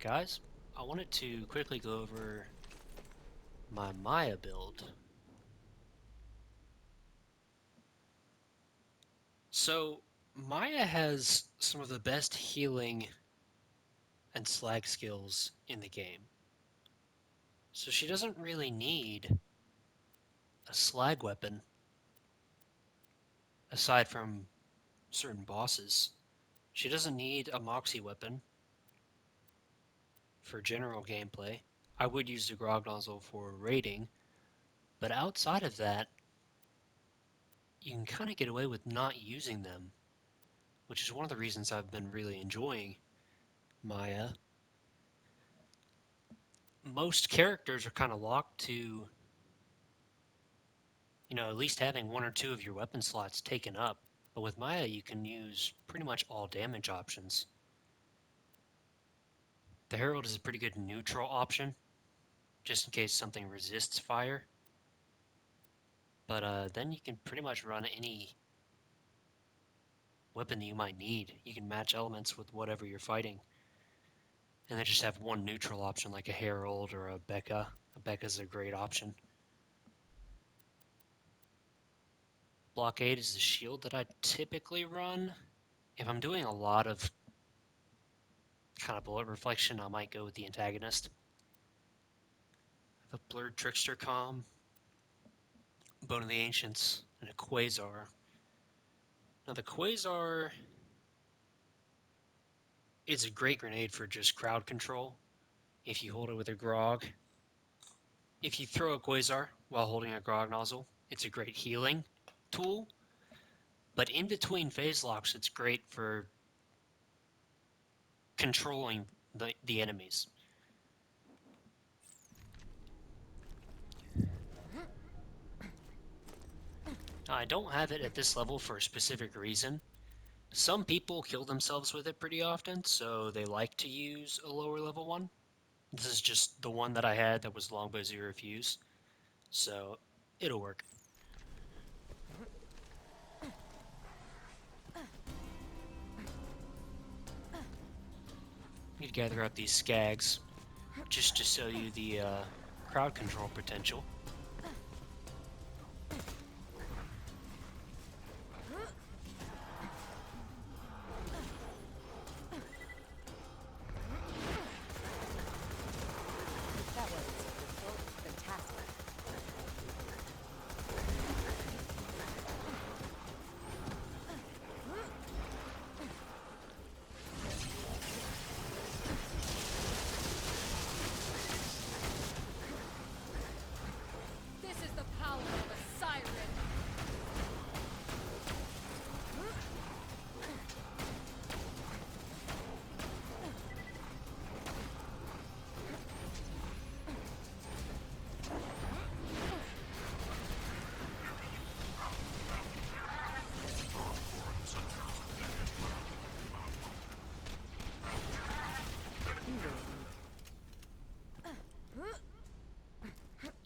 guys, I wanted to quickly go over my Maya build. So, Maya has some of the best healing and slag skills in the game. So she doesn't really need a slag weapon aside from certain bosses. She doesn't need a Moxie weapon for general gameplay. I would use the Grog Nozzle for raiding, but outside of that, you can kind of get away with not using them, which is one of the reasons I've been really enjoying Maya. Most characters are kind of locked to, at least having one or two of your weapon slots taken up. But with Maya, you can use pretty much all damage options. The Herald is a pretty good neutral option, just in case something resists fire. But then you can pretty much run any weapon that you might need. You can match elements with whatever you're fighting. And then just have one neutral option like a Herald or a Becca. A Becca's a great option. Blockade is the shield that I typically run. If I'm doing a lot of kind of bullet reflection, I might go with the antagonist. I have a Blurred Trickster Calm, Bone of the Ancients, and a Quasar. Now the Quasar is a great grenade for just crowd control if you hold it with a Grog. If you throw a Quasar while holding a Grog nozzle, it's a great healing tool. But in between phase locks, it's great for controlling the enemies. Now, I don't have it at this level for a specific reason. Some people kill themselves with it pretty often, so they like to use a lower level one. This is just the one that I had that was Longbow Zero Fuse, so it'll work. Need to gather up these skags just to show you the crowd control potential. That wasn't so difficult. Fantastic. This is the power of a siren.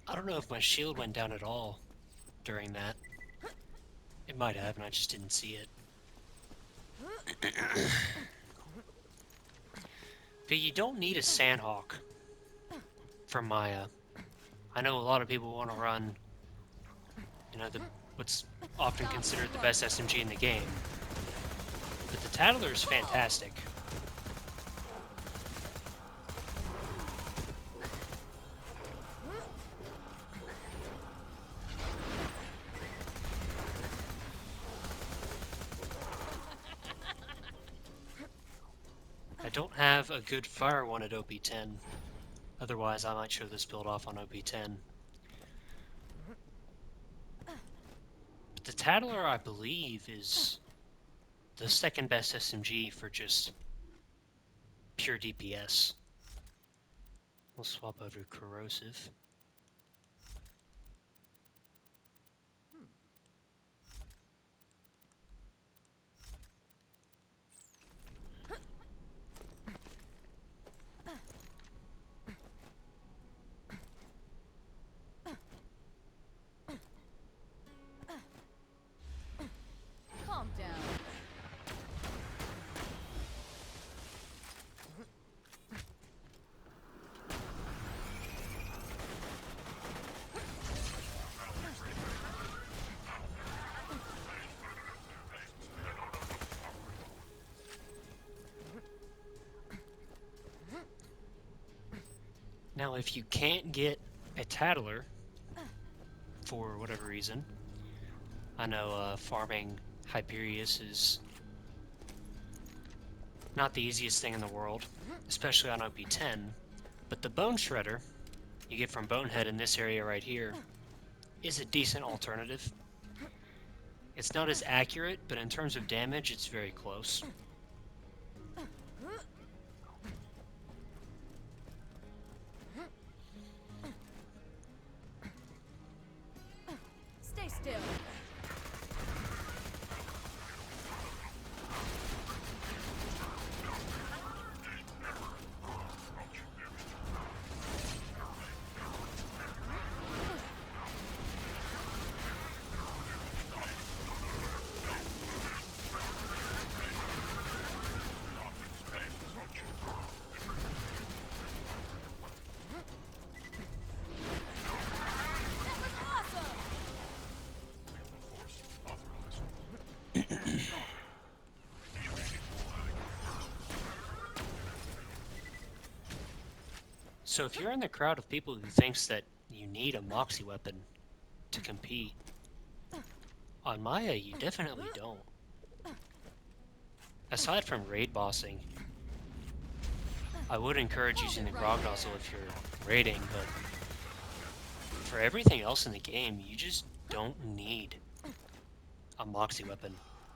I don't know if my shield went down at all during that. It might have, and I just didn't see it. But you don't need a Sandhawk for Maya. I know a lot of people want to run, what's often considered the best SMG in the game. But the Tattler is fantastic. I don't have a good fire one at OP10. Otherwise, I might show this build off on OP10. But the Tattler, I believe, is the second best SMG for just pure DPS. We'll swap over to Corrosive. Calm down. Now, if you can't get a Tattler, for whatever reason, I know farming Hyperius is not the easiest thing in the world, especially on OP10, but the Bone Shredder you get from Bonehead in this area right here is a decent alternative. It's not as accurate, but in terms of damage, it's very close. Stay still. So if you're in the crowd of people who thinks that you need a Moxie weapon to compete, on Maya you definitely don't. Aside from raid bossing, I would encourage using the Grog Nozzle if you're raiding, but for everything else in the game, you just don't need a Moxie weapon.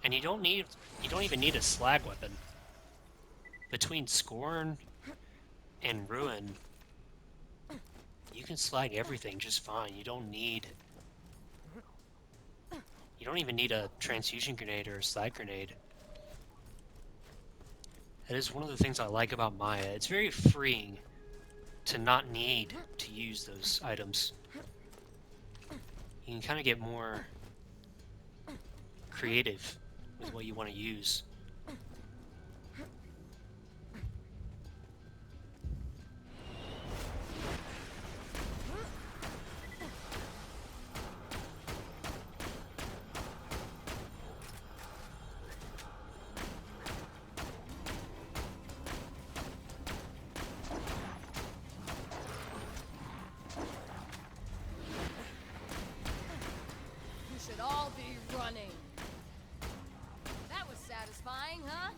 And you don't even need a Slag weapon. Between Scorn and Ruin, you can slag everything just fine. You don't even need a Transfusion Grenade or a Slag Grenade. That is one of the things I like about Maya. It's very freeing to not need to use those items. You can kind of get more creative with what you want to use. You should all be running. That was satisfying, huh?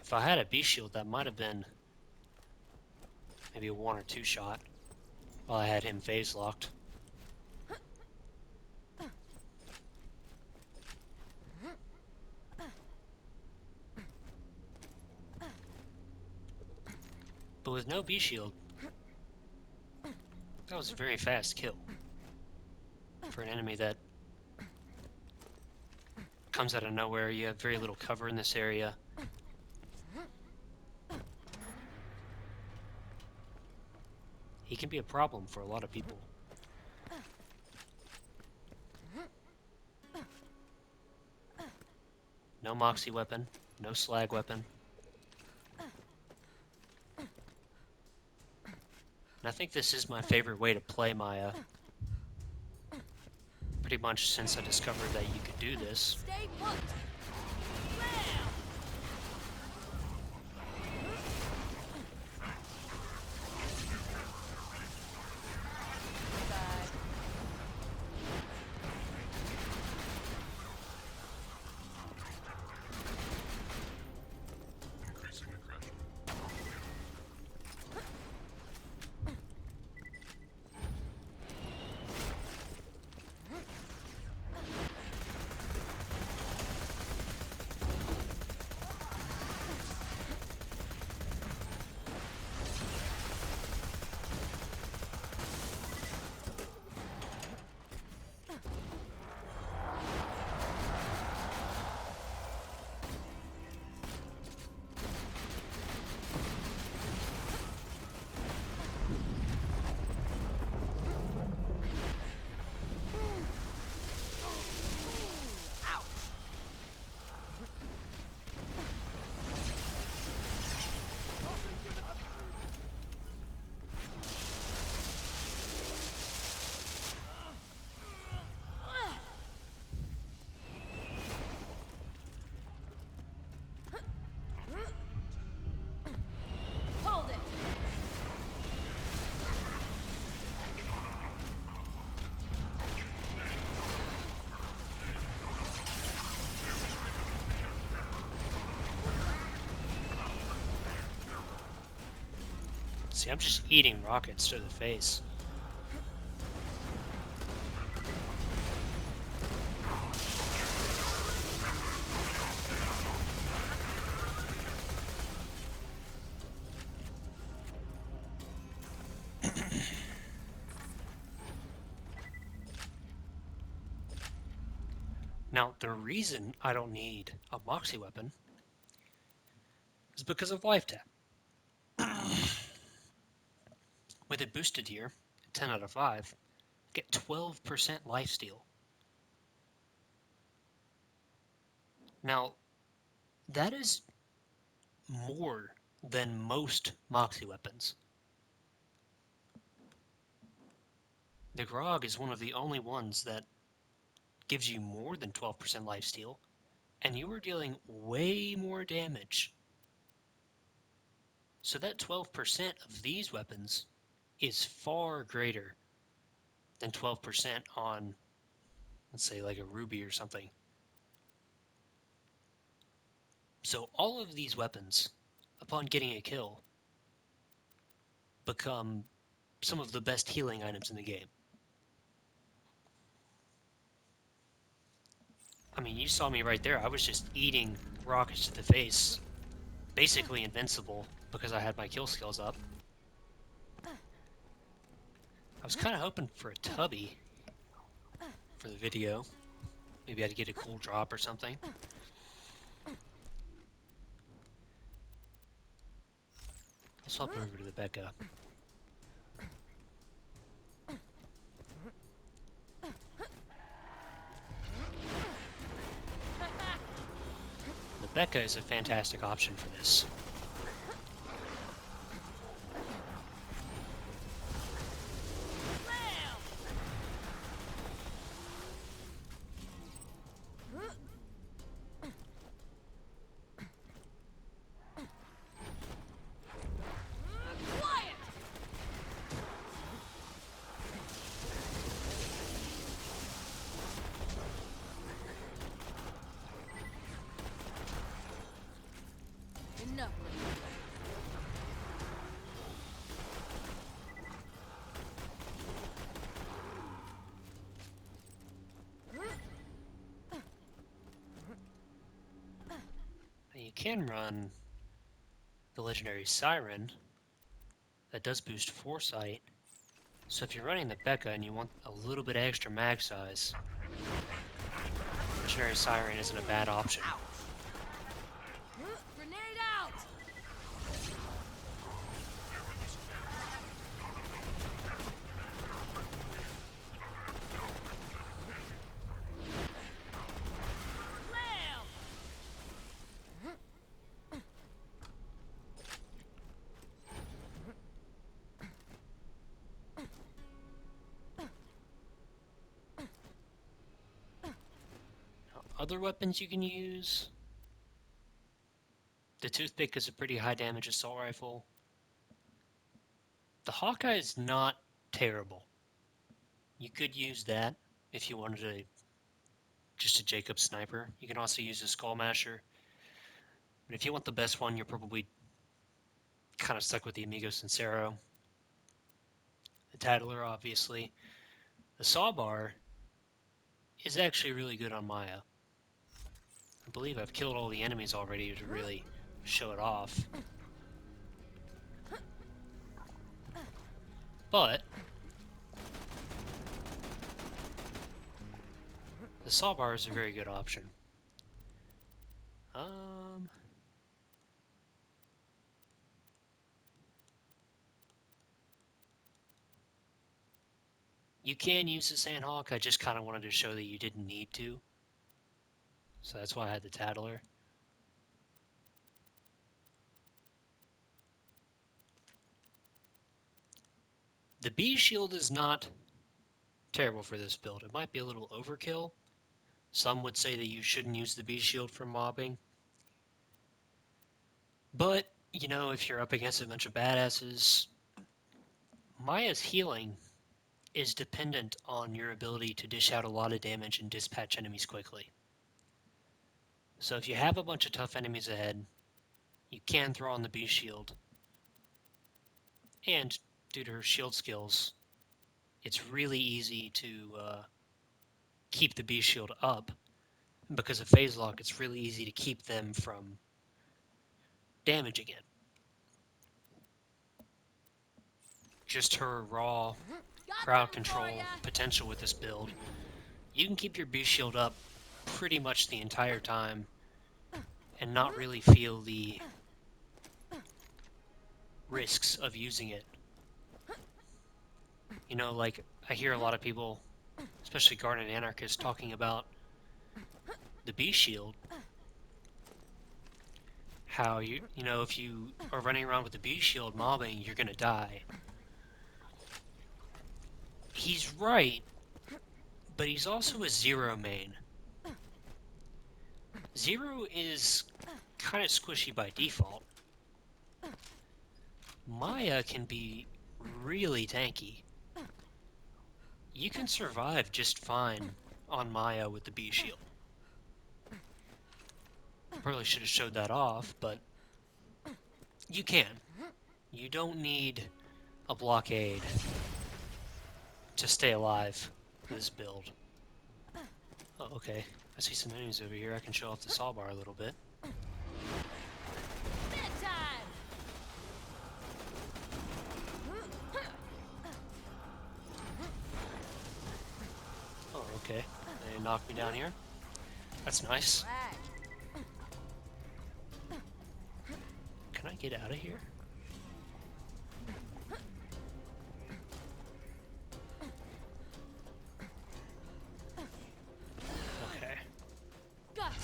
If I had a B shield, that might have been maybe a 1 or 2 shot while I had him phase locked. But with no B shield, that was a very fast kill for an enemy that comes out of nowhere. You have very little cover in this area. He can be a problem for a lot of people. No Moxie weapon, no Slag weapon. And I think this is my favorite way to play Maya. Pretty much since I discovered that you could do this. Stay put. Bam! Bye. See, I'm just eating rockets to the face. Now, the reason I don't need a Moxie weapon is because of Life Tap. With it boosted here, 10 out of 5, get 12% lifesteal. Now, that is more than most Moxie weapons. The Grog is one of the only ones that gives you more than 12% lifesteal, and you are dealing way more damage. So that 12% of these weapons is far greater than 12% on, let's say, like a Ruby or something. So all of these weapons, upon getting a kill, become some of the best healing items in the game. I mean, you saw me right there. I was just eating rockets to the face. Basically invincible because I had my kill skills up. I was kind of hoping for a tubby for the video. Maybe I'd get a cool drop or something. Let's hop over to the Becca. The Becca is a fantastic option for this. Quiet! Enough. You can run the legendary Siren that does boost Foresight. So if you're running the Becca and you want a little bit extra mag size, legendary Siren isn't a bad option. Grenade out! Slam! Other weapons you can use. The Toothpick is a pretty high damage assault rifle. The Hawkeye is not terrible. You could use that if you wanted to just a Jacob sniper. You can also use a Skull Masher. But if you want the best one, you're probably kind of stuck with the Amigo Sincero. The Tattler, obviously. The Sawbar is actually really good on Maya. I believe I've killed all the enemies already to really show it off. But the Sawbar is a very good option. You can use the Sandhawk, I just kind of wanted to show that you didn't need to. So that's why I had the Tattler. The Bee Shield is not terrible for this build. It might be a little overkill. Some would say that you shouldn't use the Bee Shield for mobbing. But, you know, if you're up against a bunch of badasses, Maya's healing is dependent on your ability to dish out a lot of damage and dispatch enemies quickly. So if you have a bunch of tough enemies ahead, you can throw on the Bee Shield And due to her shield skills, it's really easy to keep the B shield up. Because of phase lock, it's really easy to keep them from damaging it. Just her raw Got crowd something for control ya. potential with this build, you can keep your B shield up pretty much the entire time and not really feel the risks of using it. You know, like, I hear a lot of people, especially Garden Anarchists, talking about the B shield. How you know, if you are running around with the B shield mobbing, you're gonna die. He's right, but he's also a Zero main. Zero is kind of squishy by default. Maya can be really tanky. You can survive just fine on Maya with the B shield. Probably should have showed that off, but you can. You don't need a blockade to stay alive with this build. Oh, okay. I see some enemies over here. I can show off the saw bar a little bit. Bedtime. Oh, okay. They knocked me down here. That's nice. Right. Can I get out of here? Okay. Gotcha.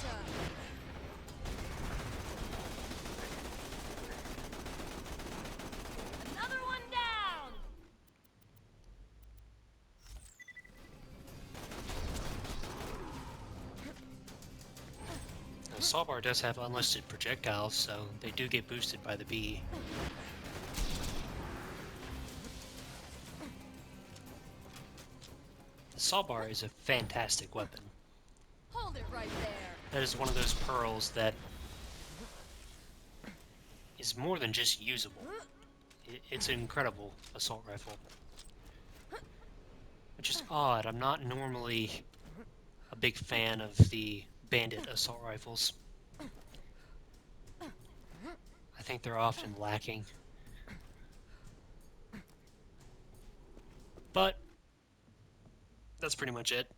Another one down. The saw bar does have unlisted projectiles, so they do get boosted by the B. The saw bar is a fantastic weapon. Hold it right there. That is one of those pearls that is more than just usable. It's an incredible assault rifle. Which is odd. I'm not normally a big fan of the bandit assault rifles. I think they're often lacking. But that's pretty much it.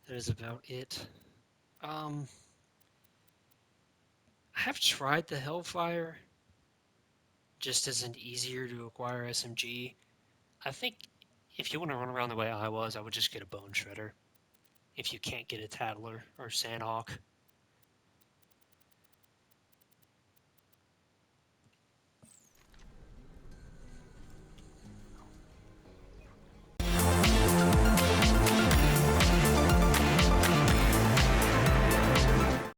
That is about it. I have tried the Hellfire just as an easier to acquire SMG. I think if you want to run around the way I was, I would just get a Bone Shredder. If you can't get a Tattler or Sandhawk.